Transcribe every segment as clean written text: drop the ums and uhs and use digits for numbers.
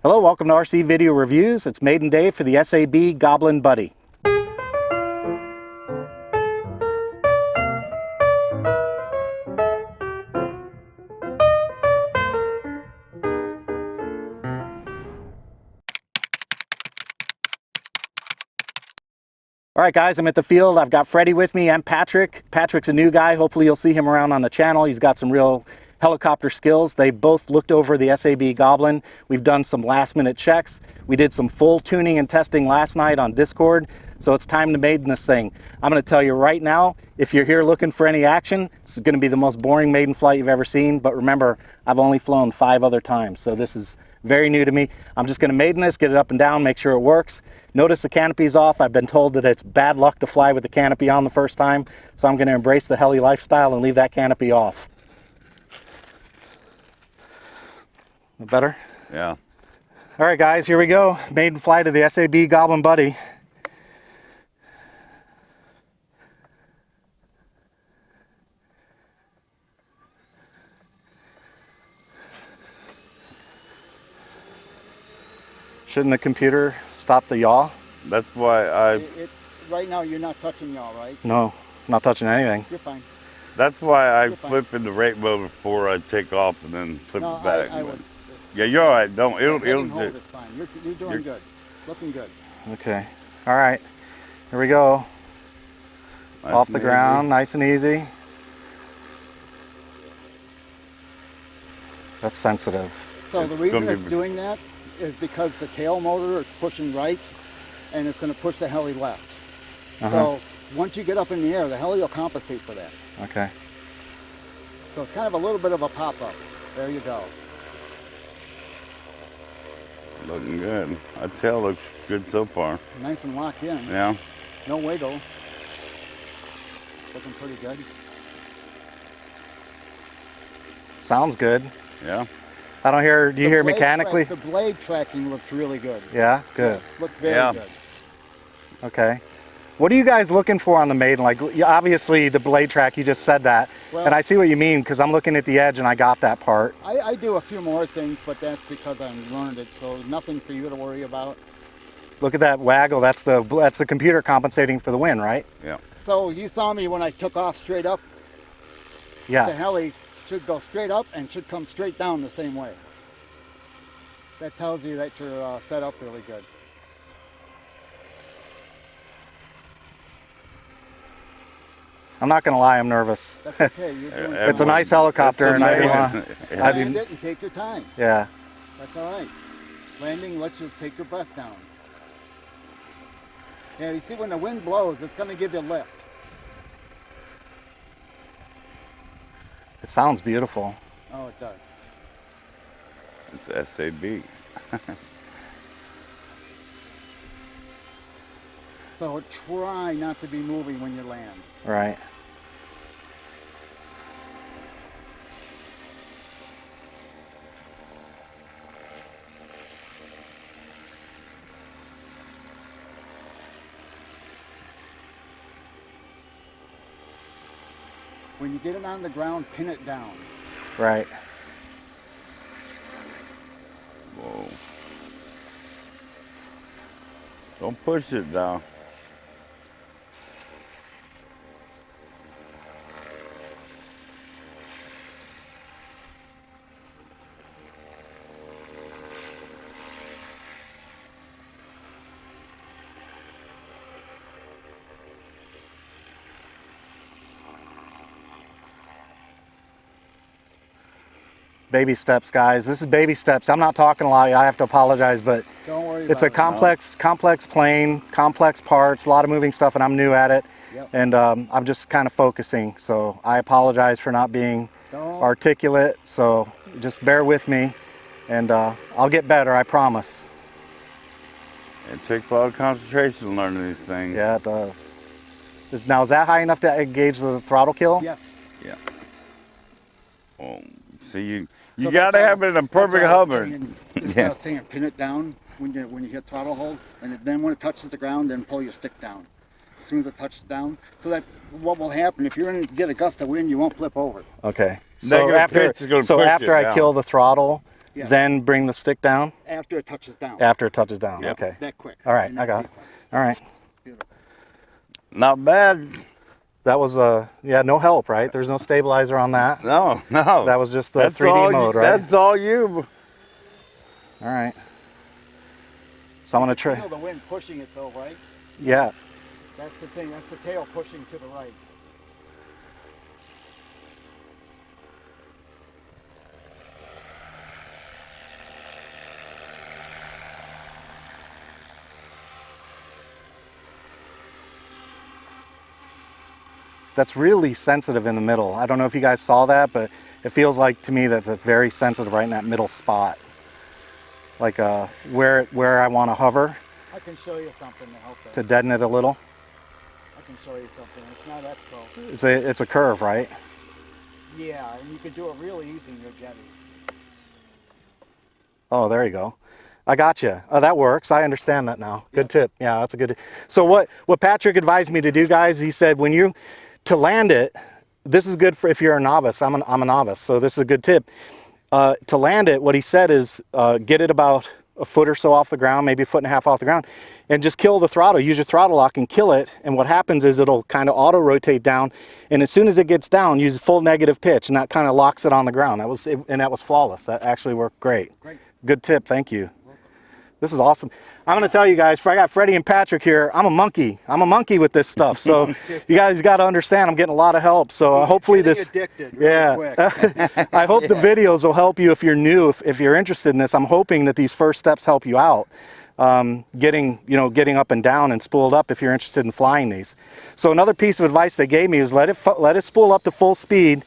Hello, welcome to RC Video Reviews. It's Maiden Day for the SAB Goblin Buddy. All right, guys, I'm at the field. I've got Freddie with me and Patrick. Patrick's a new guy. Hopefully you'll see him around on the channel. He's got some real helicopter skills. They both looked over the SAB Goblin. We've done some last minute checks. We did some full tuning and testing last night on Discord. So it's time to maiden this thing. I'm going to tell you right now, if you're here looking for any action, this is going to be the most boring maiden flight you've ever seen. But remember, I've only flown 5 other times. So this is very new to me. I'm just going to maiden this, get it up and down, make sure it works. Notice the canopy's off. I've been told that it's bad luck to fly with the canopy on the first time. So I'm going to embrace the heli lifestyle and leave that canopy off. Better? Yeah. All right, guys, here we go. Maiden flight of the SAB Goblin Buddy. Shouldn't the computer stop the yaw? That's why right now you're not touching y'all, right? No, not touching anything. You're fine. That's why You're flip in the rate mode before I take off and then flip No, it back. I would. Yeah, you're all right. Don't it'll Hold do. is fine. You're doing good. Looking good. Okay. All right. Here we go. Nice Off the and ground, easy. nice and easy. That's sensitive. So It's the reason gonna it's be- doing that is because the tail motor is pushing right, and it's going to push the heli left. So once you get up in the air, the heli will compensate for that. Okay. So it's kind of a little bit of a pop-up. There you go. Looking good. Our tail looks good so far. Nice and locked in. Yeah. No wiggle. Looking pretty good. Sounds good. Yeah. I don't hear, do you hear mechanically? The blade tracking looks really good. Yeah, good. Yes, looks very Yeah. good. Okay. What are you guys looking for on the Maiden? Like, obviously the blade track, you just said that. Well, And I see what you mean because I'm looking at the edge and I got that part. I do a few more things, but that's because I'm learned it, so nothing for you to worry about. Look at that waggle. That's the computer compensating for the wind, right? Yeah. So you saw me when I took off straight up. The Yeah. heli should go straight up and should come straight down the same way. That tells you that you're set up really good. I'm not going to lie, I'm nervous. That's okay. You're doing good. It's a nice helicopter and I amazing. want, Yeah. I Land mean, it and take your time. yeah. That's all right. Landing lets you take your breath down. Yeah, you see when the wind blows, it's going to give you lift. It sounds beautiful. Oh, it does. It's SAB. So try not to be moving when you land. Right. When you get it on the ground, pin it down. Right. Whoa. Don't push it down. Baby steps, guys. This is baby steps. I'm not talking a lot. I have to apologize, but Don't worry it's a about it. complex plane, complex parts, a lot of moving stuff, and I'm new at it. Yep. And I'm just kind of focusing. So I apologize for not being Don't- articulate. So just bear with me, and I'll get better. I promise. It takes a lot of concentration learning these things. Yeah, it does. Now, is that high enough to engage the throttle kill? Yes. Yeah. Oh, see, you So gotta that's have why it in a that's why perfect I was hover. saying- that's why Yeah. I was saying pin it down when you hit throttle hold, and then when it touches the ground, then pull your stick down. As soon as it touches down, so that what will happen if you're in get a gust of wind, you won't flip over. Okay. So Negative after pitch is gonna push after it I down. kill the throttle, Yes. then bring the stick down? After it touches down. After it touches down, Yep. okay. That quick. All right, in I that got it. sequence. All right. Beautiful. Not bad. That was, yeah, no help, right? There's no stabilizer on that. No, no. That was just the That's 3D all mode, you, right? That's all you. All right. So I'm going to try. Feel the wind pushing it though, right? Yeah. That's the thing. That's the tail pushing to the right. That's really sensitive in the middle. I don't know if you guys saw that, but it feels like to me that's a very sensitive right in that middle spot. Like where I want to hover I can show you something to help to that. deaden it a little. I can show you something. It's not expo. It's a curve, right? Yeah, and you can do it really easy in your jetty. Oh, there you go. I got you. Oh, that works. I understand that now. Good Yep. tip. Yeah, that's a good. So what Patrick advised me to do, guys, he said to land it, this is good for if you're a novice. I'm a novice, so this is a good tip. To land it, what he said is get it about a foot or so off the ground, maybe a foot and a half off the ground, and just kill the throttle. Use your throttle lock and kill it. And what happens is it'll kind of auto rotate down, and as soon as it gets down, use full negative pitch, and that kind of locks it on the ground. That was flawless. That actually worked great. Great. Good tip. Thank you. This is awesome. I'm going to tell you guys, I got Freddie and Patrick here. I'm a monkey. I'm a monkey with this stuff. So you guys got to understand, I'm getting a lot of help. So hopefully Getting this, addicted really yeah. quick. I hope the videos will help you if you're new, if you're interested in this. I'm hoping that these first steps help you out. Getting up and down and spooled up if you're interested in flying these. So another piece of advice they gave me is let it spool up to full speed.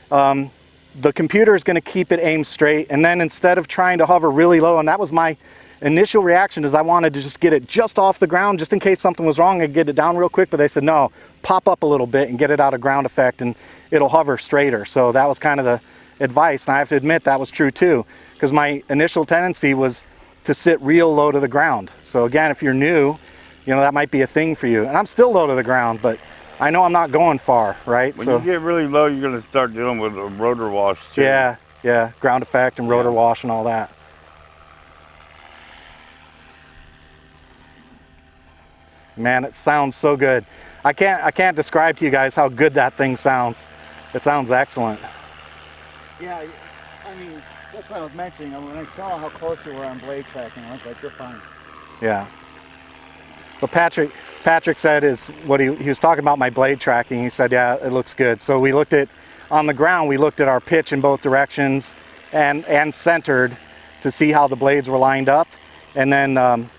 The computer is going to keep it aimed straight, and then instead of trying to hover really low, and that was my initial reaction, is I wanted to just get it just off the ground just in case something was wrong and get it down real quick, but they said no, pop up a little bit and get it out of ground effect and it'll hover straighter. So that was kind of the advice, and I have to admit that was true too, because my initial tendency was to sit real low to the ground. So again, if you're new, that might be a thing for you. And I'm still low to the ground, but I know I'm not going far, right? When you get really low, you're going to start dealing with a rotor wash too. Yeah, ground effect and rotor wash and all that. Man, it sounds so good. I can't describe to you guys how good that thing sounds. It sounds excellent. Yeah, I mean, that's what I was mentioning. When I saw how close you were on blade tracking, I was like, you're fine. Yeah. But Patrick said is what he was talking about my blade tracking. He said, yeah, it looks good. So we looked at, on the ground, we looked at our pitch in both directions and centered to see how the blades were lined up. And then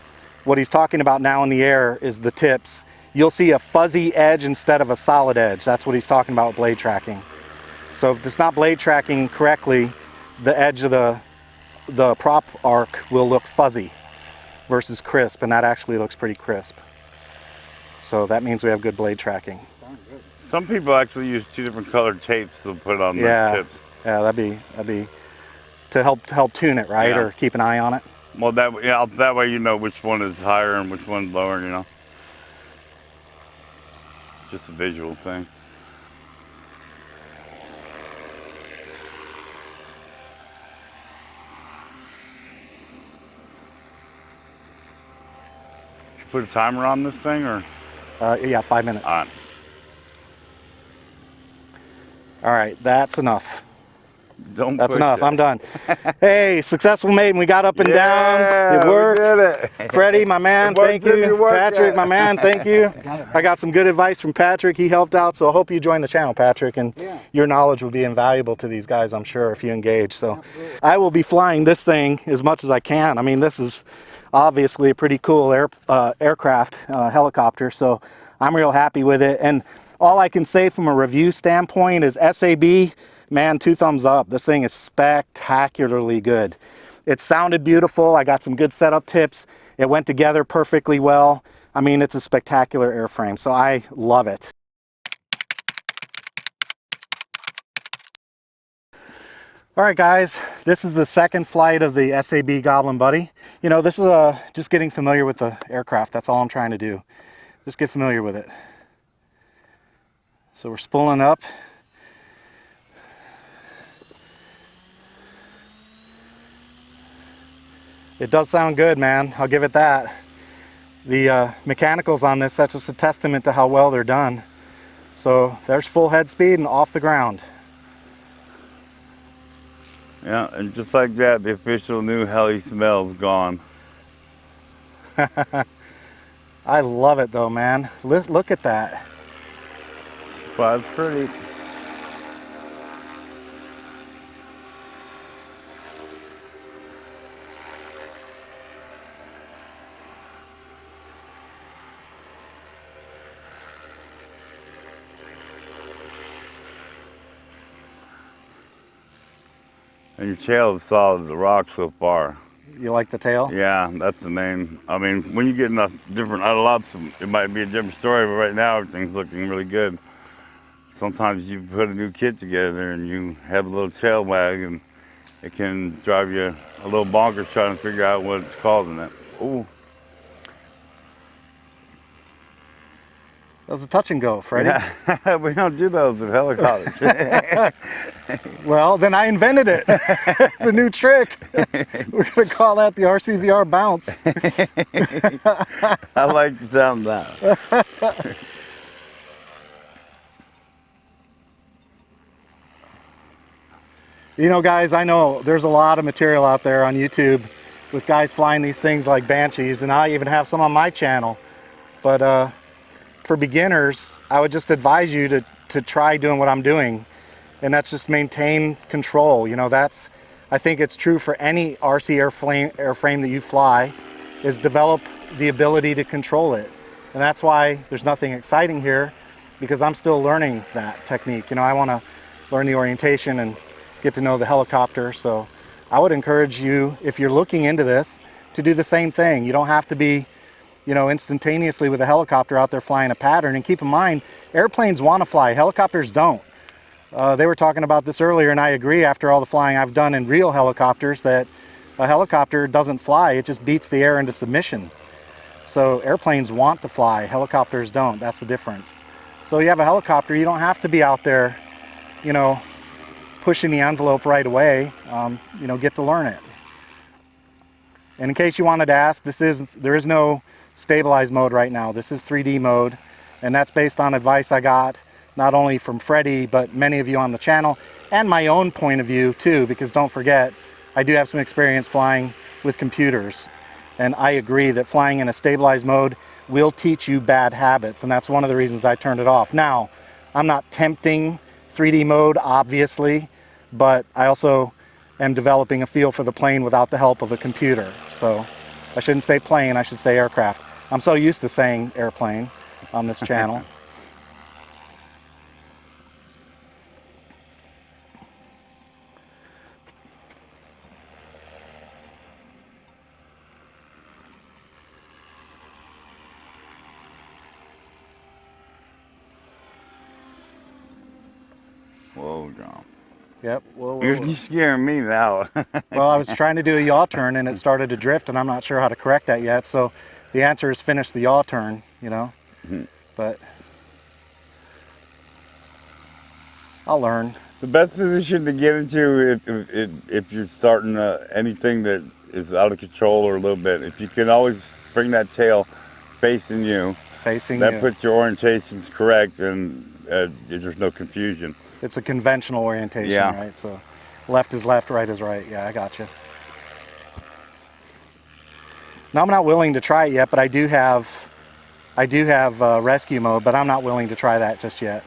what he's talking about now in the air is the tips. You'll see a fuzzy edge instead of a solid edge. That's what he's talking about with blade tracking. So if it's not blade tracking correctly, the edge of the prop arc will look fuzzy versus crisp, and that actually looks pretty crisp. So that means we have good blade tracking. Some people actually use 2 different colored tapes to put on their tips. Yeah, that'd be to help tune it, right? Yeah. Or keep an eye on it. Well, that way you know which one is higher and which one's lower, Just a visual thing. Should you put a timer on this thing, or? Yeah, 5 minutes. On. All right, that's enough. That's enough. I'm done. Hey, successful maiden. We got up and down. It worked. We did it. Freddie, my man, thank you. Patrick, my man, thank you. I got some good advice from Patrick. He helped out, so I hope you join the channel, Patrick, and your knowledge will be invaluable to these guys, I'm sure, if you engage. So absolutely. I will be flying this thing as much as I can. I mean, this is obviously a pretty cool aircraft, helicopter, so I'm real happy with it. And all I can say from a review standpoint is SAB, man, 2 thumbs up. This thing is spectacularly good. It sounded beautiful. I got some good setup tips. It went together perfectly well. I mean, it's a spectacular airframe, so I love it. All right, guys, this is the second flight of the SAB Goblin Buddy. This is just getting familiar with the aircraft. That's all I'm trying to do. Just get familiar with it. So we're spooling up. It does sound good, man. I'll give it that. The mechanicals on this, that's just a testament to how well they're done. So there's full head speed and off the ground. Yeah, and just like that, the official new Heli smell's gone. I love it though, man. Look at that. But it's pretty. And your tail is solid as a rock so far. You like the tail? Yeah, that's the main. I mean, when you get enough different lots, it might be a different story, but right now everything's looking really good. Sometimes you put a new kit together and you have a little tail wag and it can drive you a little bonkers trying to figure out what it's causing it. Ooh. That was a touch and go, Freddie. Yeah, we don't do those with helicopters. Well, then I invented it. It's a new trick. We're going to call that the RCVR bounce. I like the sound of that. You know, guys, I know there's a lot of material out there on YouTube with guys flying these things like Banshees, and I even have some on my channel. But for beginners, I would just advise you to try doing what I'm doing, and that's just maintain control. You know, I think it's true for any RC airframe that you fly, is develop the ability to control it. And that's why there's nothing exciting here, because I'm still learning that technique. You know, I want to learn the orientation and get to know the helicopter. So I would encourage you, if you're looking into this, to do the same thing. You don't have to be, you know, instantaneously with a helicopter out there flying a pattern. And keep in mind, airplanes want to fly, helicopters don't. They were talking about this earlier, and I agree after all the flying I've done in real helicopters that a helicopter doesn't fly, it just beats the air into submission. So airplanes want to fly, helicopters don't. That's the difference. So you have a helicopter, you don't have to be out there, you know, pushing the envelope right away. You know, get to learn it. And in case you wanted to ask, there is no stabilized mode right now. This is 3D mode, and that's based on advice I got not only from Freddie, but many of you on the channel, and my own point of view too, because don't forget, I do have some experience flying with computers, and I agree that flying in a stabilized mode will teach you bad habits, and that's one of the reasons I turned it off. Now, I'm not tempting 3D mode, obviously, but I also am developing a feel for the plane without the help of a computer. So I shouldn't say plane, I should say aircraft. I'm so used to saying airplane on this channel. Whoa, John. Yep. Whoa, whoa, You're whoa. scaring me now. Well, I was trying to do a yaw turn and it started to drift, and I'm not sure how to correct that yet. So the answer is finish the yaw turn, you know. But I'll learn. The best position to get into if you're starting anything that is out of control or a little bit, if you can always bring that tail facing you, that puts your orientations correct, and there's no confusion. It's a conventional orientation, yeah. Right? So left is left, right is right. Yeah, I got you. Now I'm not willing to try it yet, but I do have rescue mode, but I'm not willing to try that just yet.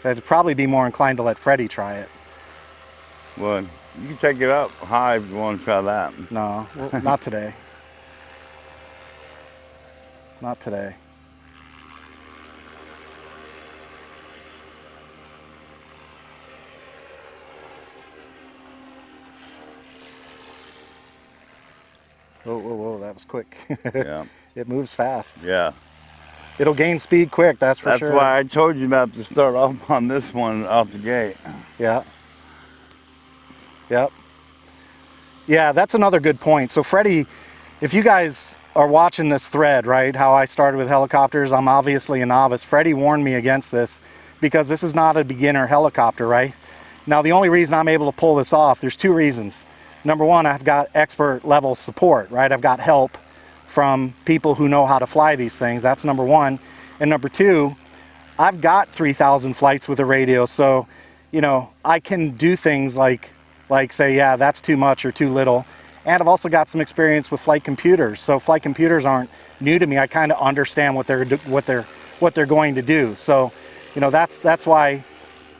I'd probably be more inclined to let Freddie try it. Well, you can take it up high if you want to try that. No, well, not today. Not today. Whoa, whoa, whoa, that was quick. Yeah. It moves fast. Yeah. It'll gain speed quick, that's for sure. That's why I told you not to start off on this one off the gate. Yeah. Yep. Yeah, that's another good point. So Freddie, if you guys are watching this thread, right, how I started with helicopters, I'm obviously a novice. Freddie warned me against this because this is not a beginner helicopter, right? Now, the only reason I'm able to pull this off, there's two reasons. number one, I've got expert level support, right? I've got help from people who know how to fly these things. That's number one. And number two, I've got 3,000 flights with a radio, so you know, I can do things like say, yeah, that's too much or too little. And I've also got some experience with flight computers, so flight computers aren't new to me. I kind of understand what they're going to do. So, you know, that's why,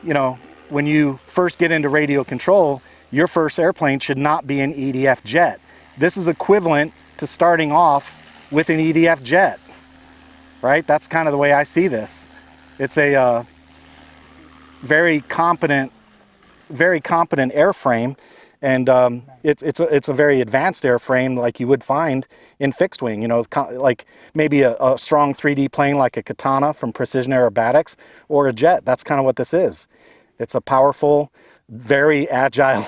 you know, when you first get into radio control, your first airplane should not be an EDF jet. This is equivalent to starting off with an EDF jet, right? That's kind of the way I see this. It's a very competent airframe, and it's a very advanced airframe like you would find in fixed wing. You know, like maybe a strong 3D plane like a Katana from Precision Aerobatics, or a jet. That's kind of what this is. It's a powerful, very agile,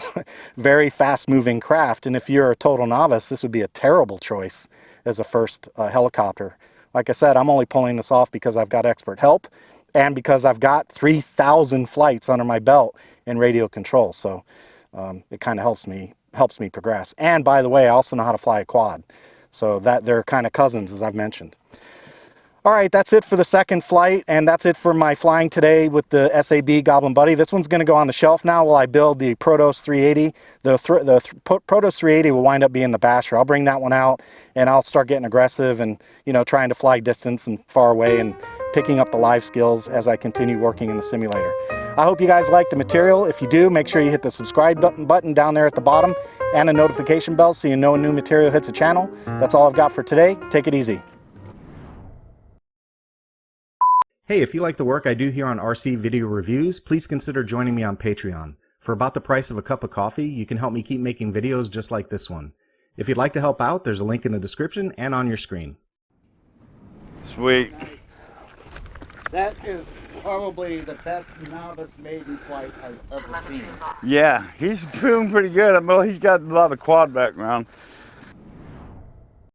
very fast-moving craft. And if you're a total novice, this would be a terrible choice as a first helicopter. Like I said, I'm only pulling this off because I've got expert help, and because I've got 3,000 flights under my belt in radio control. So it kind of helps me progress. And by the way, I also know how to fly a quad. So that they're kind of cousins, as I've mentioned. All right, that's it for the second flight, and that's it for my flying today with the SAB Goblin Buddy. This one's going to go on the shelf now while I build the Protos 380. The Protos 380 will wind up being the basher. I'll bring that one out, and I'll start getting aggressive and, you know, trying to fly distance and far away and picking up the live skills as I continue working in the simulator. I hope you guys like the material. If you do, make sure you hit the subscribe button down there at the bottom and a notification bell so you know when new material hits the channel. That's all I've got for today. Take it easy. Hey, if you like the work I do here on RC Video Reviews, please consider joining me on Patreon. For about the price of a cup of coffee, you can help me keep making videos just like this one. If you'd like to help out, there's a link in the description and on your screen. Sweet. That is probably the best novice maiden flight I've ever seen. Yeah, he's doing pretty good. I mean, he's got a lot of quad background.